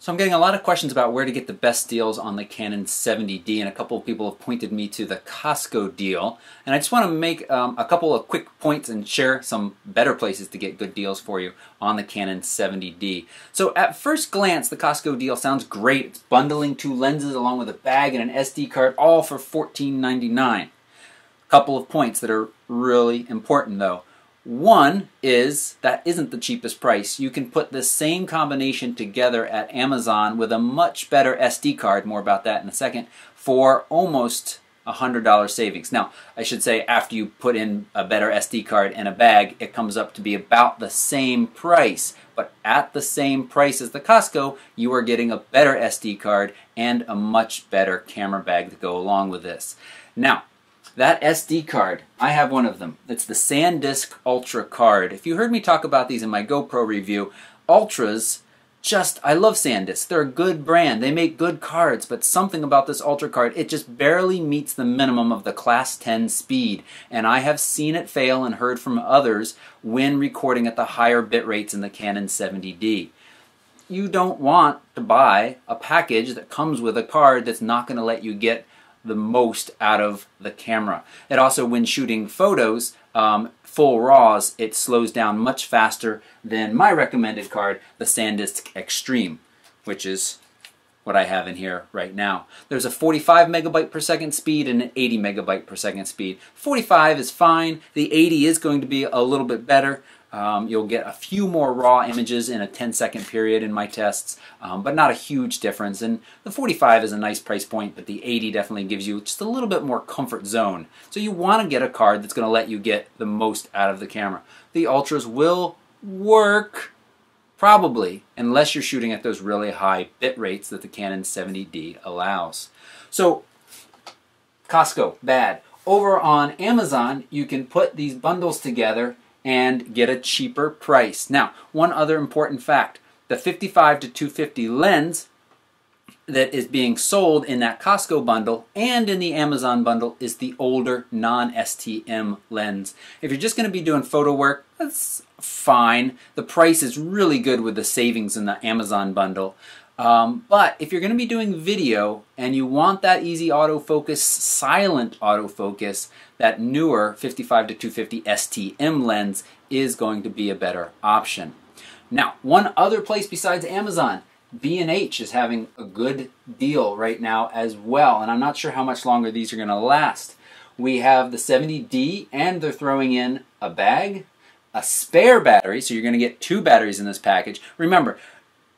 So I'm getting a lot of questions about where to get the best deals on the Canon 70D, and a couple of people have pointed me to the Costco deal. And I just want to make a couple of quick points and share some better places to get good deals for you on the Canon 70D. So at first glance, the Costco deal sounds great. It's bundling 2 lenses along with a bag and an SD card, all for $14.99. Couple of points that are really important though. One is that isn't the cheapest price. You can put the same combination together at Amazon with a much better SD card, more about that in a second, for almost $100 savings. Now, I should say after you put in a better SD card and a bag, it comes up to be about the same price. But at the same price as the Costco, you are getting a better SD card and a much better camera bag to go along with this. Now, that SD card, I have one of them. It's the SanDisk Ultra card. If you heard me talk about these in my GoPro review, Ultras, I love SanDisk. They're a good brand. They make good cards, but something about this Ultra card, it just barely meets the minimum of the Class 10 speed. And I have seen it fail and heard from others when recording at the higher bit rates in the Canon 70D. You don't want to buy a package that comes with a card that's not going to let you get the most out of the camera. It also, when shooting photos, full RAWs, it slows down much faster than my recommended card, the SanDisk Extreme, which is what I have in here right now. There's a 45 megabyte per second speed and an 80 megabyte per second speed. 45 is fine. The 80 is going to be a little bit better. You'll get a few more raw images in a 10-second period in my tests, but not a huge difference. And the 45 is a nice price point, but the 80 definitely gives you just a little bit more comfort zone. So you want to get a card that's going to let you get the most out of the camera. The Ultras will work, probably, unless you're shooting at those really high bit rates that the Canon 70D allows. So, Costco, bad. Over on Amazon, you can put these bundles together and get a cheaper price. Now, one other important fact, the 55 to 250 lens that is being sold in that Costco bundle and in the Amazon bundle is the older non-STM lens. If you're just going to be doing photo work, that's fine. The price is really good with the savings in the Amazon bundle. But if you're going to be doing video and you want that easy autofocus, silent autofocus, that newer 55 to 250 STM lens is going to be a better option. Now, one other place besides Amazon, B&H is having a good deal right now as well, and I'm not sure how much longer these are going to last. We have the 70D, and they're throwing in a bag, a spare battery, so you're going to get 2 batteries in this package. Remember,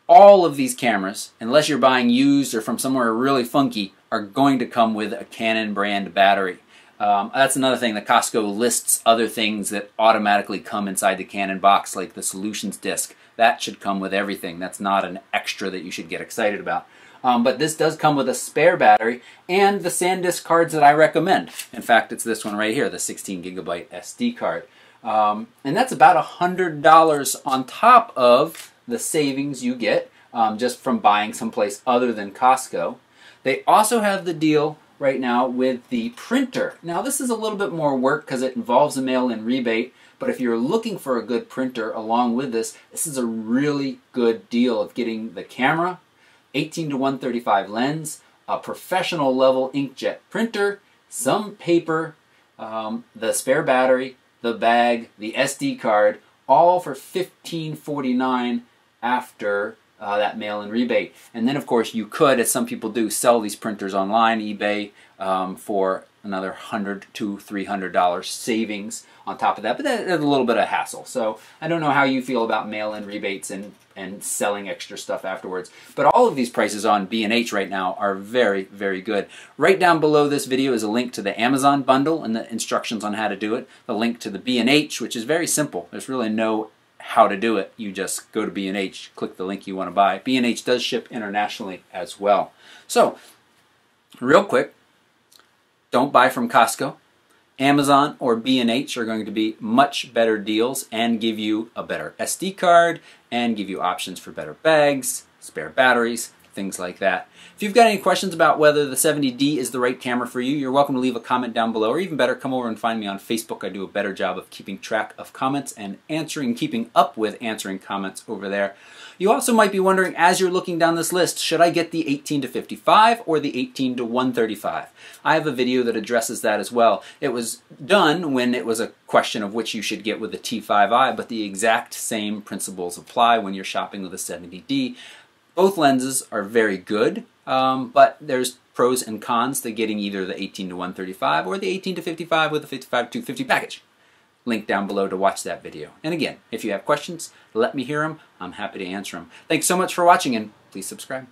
all of these cameras, unless you're buying used or from somewhere really funky, are going to come with a Canon brand battery. That's another thing, that Costco lists other things that automatically come inside the Canon box, like the solutions disc. That should come with everything. That's not an extra that you should get excited about. But this does come with a spare battery and the SanDisk cards that I recommend. In fact, it's this one right here, the 16 gigabyte SD card. And that's about $100 on top of the savings you get just from buying someplace other than Costco. They also have the deal right now with the printer. Now, this is a little bit more work because it involves a mail-in rebate, but if you're looking for a good printer along with this, this is a really good deal of getting the camera, 18 to 135 lens, a professional level inkjet printer, some paper, the spare battery, the bag, the SD card, all for $15.49 after that mail-in rebate. And then, of course, you could, as some people do, sell these printers online, eBay, for another $100 to $300 savings on top of that. But that's a little bit of hassle. So I don't know how you feel about mail-in rebates and selling extra stuff afterwards. But all of these prices on B&H right now are very, very good. Right down below this video is a link to the Amazon bundle and the instructions on how to do it. The link to the B&H, which is very simple. There's really no how to do it. You just go to B&H, click the link you want to buy. B&H does ship internationally as well. So, real quick, don't buy from Costco. Amazon or B&H are going to be much better deals and give you a better SD card and give you options for better bags, spare batteries, things like that. If you've got any questions about whether the 70D is the right camera for you, you're welcome to leave a comment down below, or even better, come over and find me on Facebook. I do a better job of keeping track of comments and keeping up with answering comments over there. You also might be wondering, as you're looking down this list, should I get the 18-55 or the 18-135? I have a video that addresses that as well. It was done when it was a question of which you should get with the T5i, but the exact same principles apply when you're shopping with a 70D. Both lenses are very good, but there's pros and cons to getting either the 18-135 or the 18-55 with the 55-250 package. Link down below to watch that video. And again, if you have questions, let me hear them. I'm happy to answer them. Thanks so much for watching, and please subscribe.